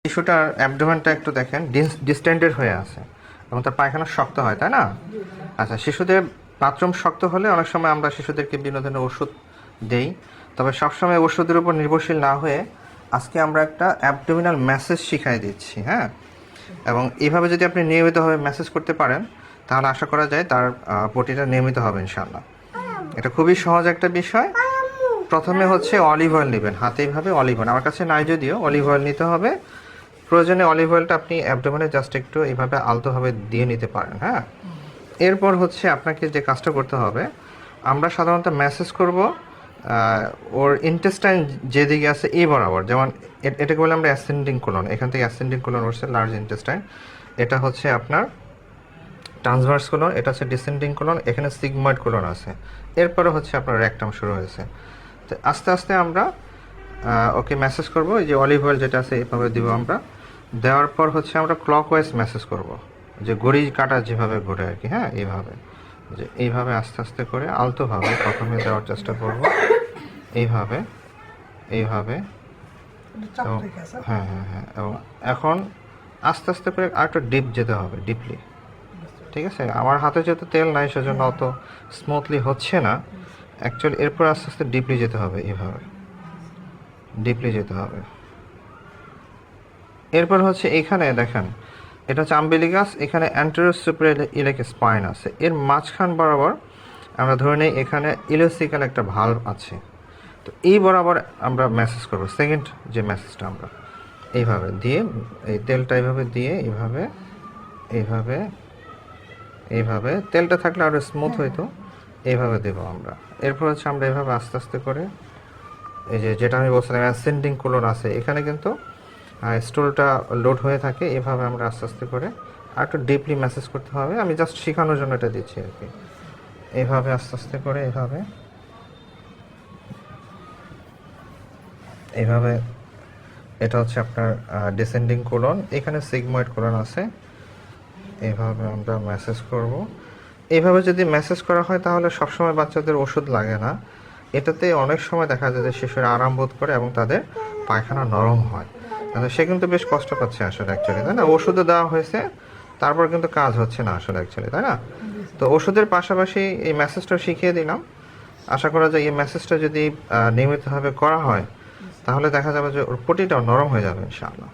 শিশুটার অ্যাবডোমেনটা একটু দেখেন ডিস্টেন্ডেড হয়ে আছে এবং তার পায়খানা শক্ত হয়, তাই না? আচ্ছা, শিশুদের বাথরুম শক্ত হলে অনেক সময় আমরা শিশুদেরকে বিভিন্ন ধরনের ওষুধ দেই, তবে সবসময় ওষুধের উপর নির্ভরশীল না হয়ে আজকে আমরা একটা অ্যাবডোমিনাল ম্যাসেজ শিখাই দিচ্ছি, হ্যাঁ। এবং এইভাবে যদি আপনি নিয়মিতভাবে ম্যাসেজ করতে পারেন তাহলে আশা করা যায় তার পটিটা নিয়মিত হবে ইনশাআল্লাহ। এটা খুবই সহজ একটা বিষয়। প্রথমে হচ্ছে অলিভ অয়েল নেবেন, হাতে এইভাবে অলিভ অয়েল, আমার কাছে নাই যদিও, অলিভ অয়েল নিতে হবে। প্রয়োজনে অলিভ অয়েলটা আপনি অ্যাবডোমেনে জাস্ট একটু এইভাবে আলতোভাবে দিয়ে নিতে পারেন, হ্যাঁ। এরপর হচ্ছে আপনাকে যে কাজটা করতে হবে, আমরা সাধারণত ম্যাসেজ করব ওর ইন্টেস্টাইন যেদিকে আছে এই বরাবর, যেমন এটাকে বলে আমরা অ্যাসেন্ডিং কোলন, এখান থেকে অ্যাসেন্ডিং কোলন হচ্ছে লার্জ ইন্টেস্টাইন, এটা হচ্ছে আপনার ট্রান্সভার্স কোলন, এটা হচ্ছে ডিসেন্ডিং কোলন, এখানে সিগময়েড কোলন আছে, এরপরে হচ্ছে আপনার রেকটাম শুরু হয়েছে। তো আস্তে আস্তে আমরা ওকে মেসেজ করব। এই যে অলিভ অয়েল যেটা আছে এইভাবে দিব আমরা, দেওয়ার পর হচ্ছে আমরা ক্লকওয়াইজ মেসেজ করব, যে ঘড়ি কাটা যেভাবে ঘোরে আর কি, হ্যাঁ, এইভাবে, যে এইভাবে আস্তে আস্তে করে আলতোভাবে প্রথমে দেওয়ার চেষ্টা করব, এইভাবে এইভাবে। হ্যাঁ হ্যাঁ হ্যাঁ, এবং এখন আস্তে আস্তে করে আরেকটু ডিপ যেতে হবে, ডিপলি, ঠিক আছে। আমার হাতে যেহেতু তেল নাই সেজন্য অত স্মুথলি হচ্ছে না অ্যাকচুয়ালি। এরপর আস্তে আস্তে ডিপলি যেতে হবে, এইভাবে ডিপলি যেতে হবে। এরপর হচ্ছে এইখানে দেখেন, এটা হচ্ছে আম্বিলিকাস, এখানে অ্যান্টেরিয়র সুপিরিয়র ইলেক স্পাইন আছে, এর মাঝখান বরাবর আমরা ধরে নিই এখানে ইলোসিক্যাল একটা ভালভ আছে। তো এই বরাবর আমরা মেসেজ করব, সেকেন্ড যে মেসেজটা আমরা এইভাবে দিয়ে, এই তেলটা এইভাবে দিয়ে এইভাবে এইভাবে এইভাবে, তেলটা থাকলে আরও স্মুথ হইতো, এইভাবে দেবো আমরা। এরপর হচ্ছে আমরা এইভাবে আস্তে আস্তে করে, এই যে যেটা আমি বলছিলাম অ্যাসেন্ডিং কোলন আছে, এখানে কিন্তু স্টুলটা লোড হয়ে থাকে, এভাবে আমরা আস্তে আস্তে করে আর একটু ডিপলি মেসেজ করতে হবে। আমি জাস্ট শেখানোর জন্য এটা দিচ্ছি আর কি। এইভাবে আস্তে আস্তে করে এইভাবে এইভাবে, এটা হচ্ছে আপনার ডিসেন্ডিং কোলন, এখানে সিগময়েড কোলন আছে, এইভাবে আমরা মেসেজ করব। এইভাবে যদি মেসেজ করা হয় তাহলে সবসময় বাচ্চাদের ওষুধ লাগে না, এটাতে অনেক সময় দেখা যায় যে শিশুরা আরাম বোধ করে এবং তাদের পায়খানা নরম হয়। সে কিন্তু বেশ কষ্ট পাচ্ছে আসলে অ্যাকচুয়ালি, তাই না? ওষুধও দেওয়া হয়েছে, তারপর কিন্তু কাজ হচ্ছে না আসলে অ্যাকচুয়ালি, তাই না? তো ওষুধের পাশাপাশি এই মেসেজটা শিখিয়ে দিলাম। আশা করা যায় এই মেসেজটা যদি নিয়মিতভাবে করা হয় তাহলে দেখা যাবে যে ওর পটিটাও নরম হয়ে যাবে ইনশাআল্লাহ।